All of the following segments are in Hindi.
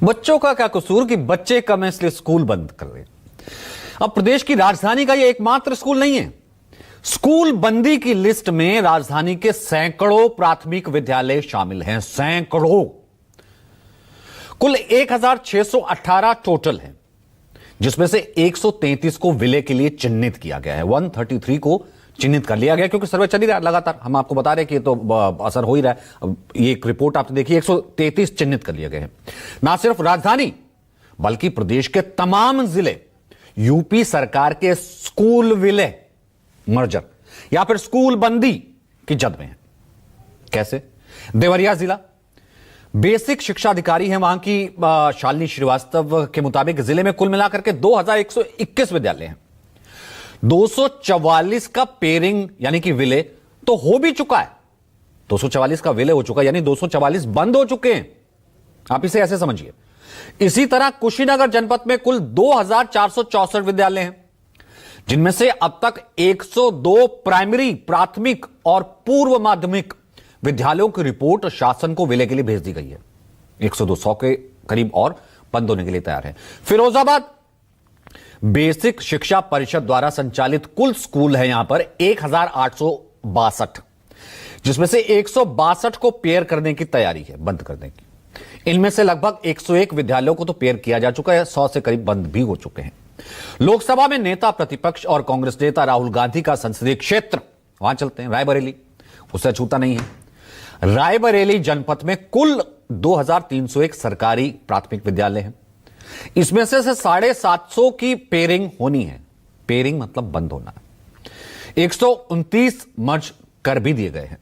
बच्चों का क्या कसूर कि बच्चे कम है इसलिए स्कूल बंद कर रहे हैं। अब प्रदेश की राजधानी का यह एकमात्र स्कूल नहीं है। स्कूल बंदी की लिस्ट में राजधानी के सैकड़ों प्राथमिक विद्यालय शामिल हैं। सैकड़ों, कुल 1618 टोटल हैं, जिसमें से 133 को विलय के लिए चिन्हित किया गया है। 133 को चिन्हित कर लिया गया क्योंकि सर्वे चल ही रहा है लगातार। हम आपको बता रहे हैं कि ये तो असर हो ही रहा है। अब ये एक रिपोर्ट आपने देखी, 133 चिन्हित कर लिए गए हैं। ना सिर्फ राजधानी बल्कि प्रदेश के तमाम जिले यूपी सरकार के स्कूल विलय, मर्जर या फिर स्कूल बंदी की जद में है। कैसे? देवरिया जिला बेसिक शिक्षा अधिकारी है वहां की शालिनी श्रीवास्तव के मुताबिक जिले में कुल मिलाकर के 2121 विद्यालय हैं। 244 का पेयरिंग यानी कि विलय तो हो भी चुका है। 244 का विलय हो चुका है यानी 244 बंद हो चुके हैं। आप इसे ऐसे समझिए। इसी तरह कुशीनगर जनपद में कुल 2464 विद्यालय हैं, जिनमें से अब तक 102 प्राइमरी, प्राथमिक और पूर्व माध्यमिक विद्यालयों की रिपोर्ट शासन को विलय के लिए भेज दी गई है। 100 के करीब और बंद होने के लिए तैयार है। फिरोजाबाद बेसिक शिक्षा परिषद द्वारा संचालित कुल स्कूल है यहां पर 1862, जिसमें से 162 को पेयर करने की तैयारी है, बंद करने की। इनमें से लगभग 101 विद्यालयों को तो पेयर किया जा चुका है, 100 से करीब बंद भी हो चुके हैं। लोकसभा में नेता प्रतिपक्ष और कांग्रेस नेता राहुल गांधी का संसदीय क्षेत्र वहां चलते हैं, रायबरेली, उससे छूता नहीं है। रायबरेली जनपद में कुल 2301 सरकारी प्राथमिक विद्यालय हैं। इसमें से 750 की पेयरिंग होनी है। पेयरिंग मतलब बंद होना है। 129 मर्ज कर भी दिए गए हैं।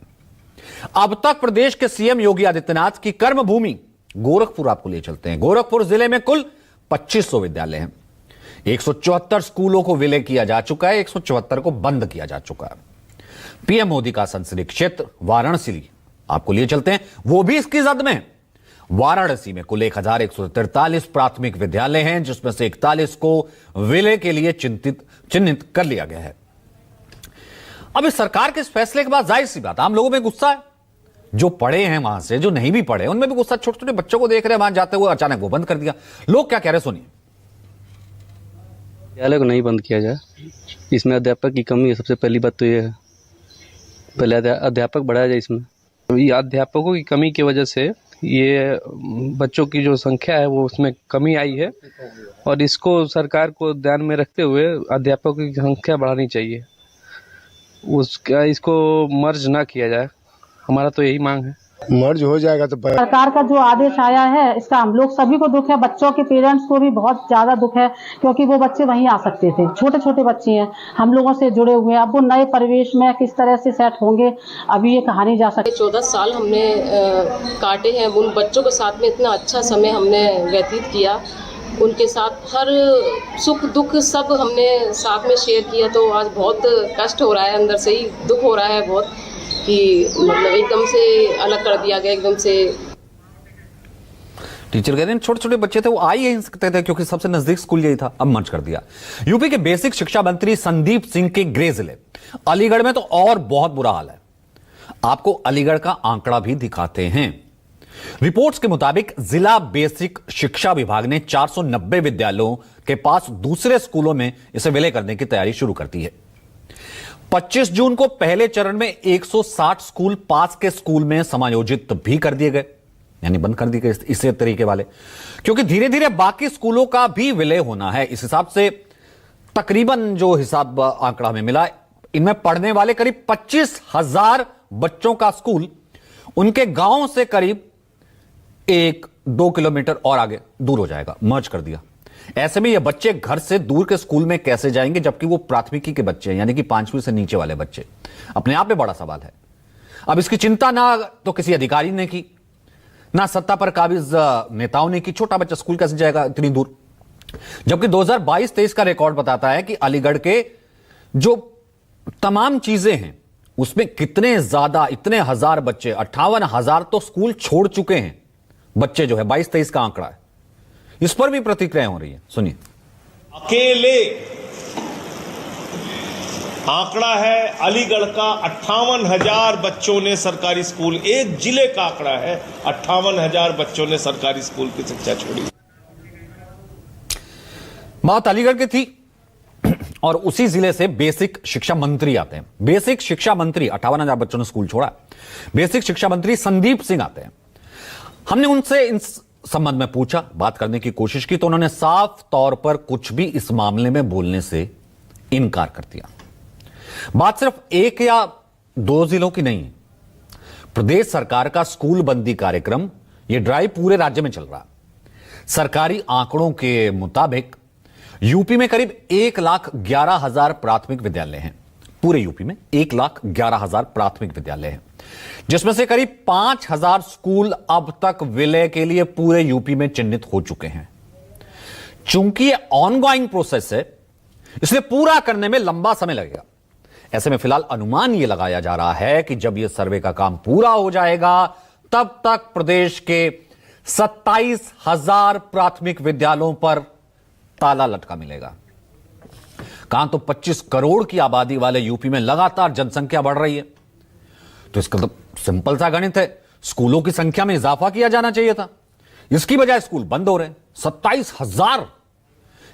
अब तक प्रदेश के सीएम योगी आदित्यनाथ की कर्मभूमि गोरखपुर आपको ले चलते हैं। गोरखपुर जिले में कुल 2500 विद्यालय हैं। 174 स्कूलों को विलय किया जा चुका है, 174 को बंद किया जा चुका है। पीएम मोदी का संसदीय क्षेत्र वाराणसी आपको लिए चलते हैं, वो भी इसकी जद में। वाराणसी में कुल 1143 प्राथमिक विद्यालय हैं, जिसमें से 41 को विलय के लिए चिन्हित कर लिया गया है। अब इस सरकार के इस फैसले के बाद जाहिर सी बात आम लोगों में गुस्सा है। जो पढ़े हैं वहां से, जो नहीं भी पढ़े उनमें भी गुस्सा। छोटे छोटे बच्चों को देख रहे हैं वहां जाते हुए, अचानक वो बंद कर दिया। लोग क्या कह रहे हैं सुनिए। विद्यालय को नहीं बंद किया जाए, इसमें अध्यापक की कमी है। सबसे पहली बात तो ये है, पहले अध्यापक बढ़ाया जाए। इसमें ये अध्यापकों की कमी की वजह से ये बच्चों की जो संख्या है वो उसमें कमी आई है, और इसको सरकार को ध्यान में रखते हुए अध्यापकों की संख्या बढ़ानी चाहिए। इसको मर्ज ना किया जाए, हमारा तो यही मांग है। मर्ज हो जाएगा तो सरकार का जो आदेश आया है इसका हम लोग सभी को दुख है। बच्चों के पेरेंट्स को भी बहुत ज्यादा दुख है, क्योंकि वो बच्चे वहीं आ सकते थे। छोटे छोटे बच्चे हैं, हम लोगों से जुड़े हुए हैं। अब वो नए परिवेश में किस तरह से सेट होंगे, अभी ये कहानी जा सकती। 14 साल हमने काटे हैं उन बच्चों के साथ में। इतना अच्छा समय हमने व्यतीत किया उनके साथ, हर सुख दुख सब हमने साथ में शेयर किया। तो आज बहुत कष्ट हो रहा है, अंदर से ही दुख हो रहा है बहुत, कि मतलब एकदम से अलग कर दिया गया, एकदम से। टीचर कह रहे हैं छोटे छोटे बच्चे थे, वो आ ही नहीं सकते थे क्योंकि सबसे नजदीक स्कूल यही था, अब मर्ज कर दिया। यूपी के बेसिक शिक्षा मंत्री संदीप सिंह के गृह जिले अलीगढ़ में तो और बहुत बुरा हाल है। आपको अलीगढ़ का आंकड़ा भी दिखाते हैं। रिपोर्ट्स के मुताबिक जिला बेसिक शिक्षा विभाग ने 490 विद्यालयों के पास दूसरे स्कूलों में इसे विलय करने की तैयारी शुरू कर दी है। 25 जून को पहले चरण में 160 स्कूल पास के स्कूल में समायोजित भी कर दिए गए, यानी बंद कर दिए गए इसी तरीके वाले, क्योंकि धीरे धीरे बाकी स्कूलों का भी विलय होना है। इस हिसाब से तकरीबन जो हिसाब आंकड़ा हमें मिला, इनमें पढ़ने वाले करीब 25,000 बच्चों का स्कूल उनके गांव से करीब 1-2 किलोमीटर और आगे दूर हो जाएगा, मर्ज कर दिया। ऐसे में ये बच्चे घर से दूर के स्कूल में कैसे जाएंगे, जबकि वो प्राथमिकी के बच्चे हैं, यानी कि 5वीं से नीचे वाले बच्चे। अपने आप में बड़ा सवाल है। अब इसकी चिंता ना तो किसी अधिकारी ने की, ना सत्ता पर काबिज नेताओं ने की। छोटा बच्चा स्कूल कैसे जाएगा इतनी दूर? जबकि 2022-23 का रिकॉर्ड बताता है कि अलीगढ़ के जो तमाम चीजें हैं उसमें कितने ज्यादा, इतने हजार बच्चे, 58,000 तो स्कूल छोड़ चुके हैं बच्चे, जो है 22-23 का आंकड़ा है। इस पर भी प्रतिक्रिया हो रही है, सुनिए। अकेले आंकड़ा है अलीगढ़ का 58,000 बच्चों ने सरकारी स्कूल, एक जिले का आंकड़ा है 58,000 बच्चों ने सरकारी स्कूल की शिक्षा छोड़ी। बात अलीगढ़ की थी और उसी जिले से बेसिक शिक्षा मंत्री आते हैं। बेसिक शिक्षा मंत्री 58,000 बच्चों ने स्कूल छोड़ा। बेसिक शिक्षा मंत्री संदीप सिंह आते हैं। हमने उनसे इन संबंध में पूछा, बात करने की कोशिश की, तो उन्होंने साफ तौर पर कुछ भी इस मामले में बोलने से इनकार कर दिया। बात सिर्फ एक या दो जिलों की नहीं है। प्रदेश सरकार का स्कूल बंदी कार्यक्रम, यह ड्राइव पूरे राज्य में चल रहा है। सरकारी आंकड़ों के मुताबिक यूपी में करीब 1,11,000 प्राथमिक विद्यालय हैं। पूरे यूपी में 1,11,000 प्राथमिक विद्यालय हैं, जिसमें से करीब 5,000 स्कूल अब तक विलय के लिए पूरे यूपी में चिन्हित हो चुके हैं। चूंकि यह ऑनगोइंग प्रोसेस है, इसलिए पूरा करने में लंबा समय लगेगा। ऐसे में फिलहाल अनुमान यह लगाया जा रहा है कि जब यह सर्वे का काम पूरा हो जाएगा, तब तक प्रदेश के 27,000 प्राथमिक विद्यालयों पर ताला लटका मिलेगा। कहां तो 25 करोड़ की आबादी वाले यूपी में लगातार जनसंख्या बढ़ रही है, तो इसका तो सिंपल सा गणित है, स्कूलों की संख्या में इजाफा किया जाना चाहिए था। इसकी बजाय स्कूल बंद हो रहे हैं, 27,000।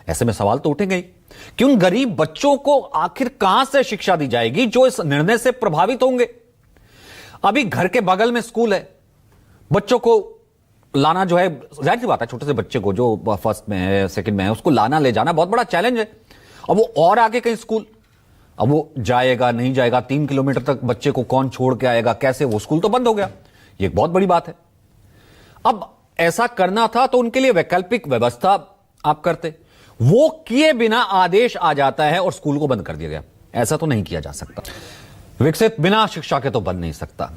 ऐसे में सवाल तो उठेंगे ही कि उन गरीब बच्चों को आखिर कहां से शिक्षा दी जाएगी जो इस निर्णय से प्रभावित होंगे। अभी घर के बगल में स्कूल है, बच्चों को लाना जो है, जाहिर सी बात है, छोटे से बच्चे को जो फर्स्ट में है, सेकंड में है, उसको लाना ले जाना बहुत बड़ा चैलेंज है। अब वो और आगे कहीं स्कूल, अब वो जाएगा नहीं जाएगा, 3 किलोमीटर तक बच्चे को कौन छोड़ के आएगा, कैसे? वो स्कूल तो बंद हो गया, ये एक बहुत बड़ी बात है। अब ऐसा करना था तो उनके लिए वैकल्पिक व्यवस्था आप करते, वो किए बिना आदेश आ जाता है और स्कूल को बंद कर दिया गया। ऐसा तो नहीं किया जा सकता। विकसित बिना शिक्षा के तो बन नहीं सकता।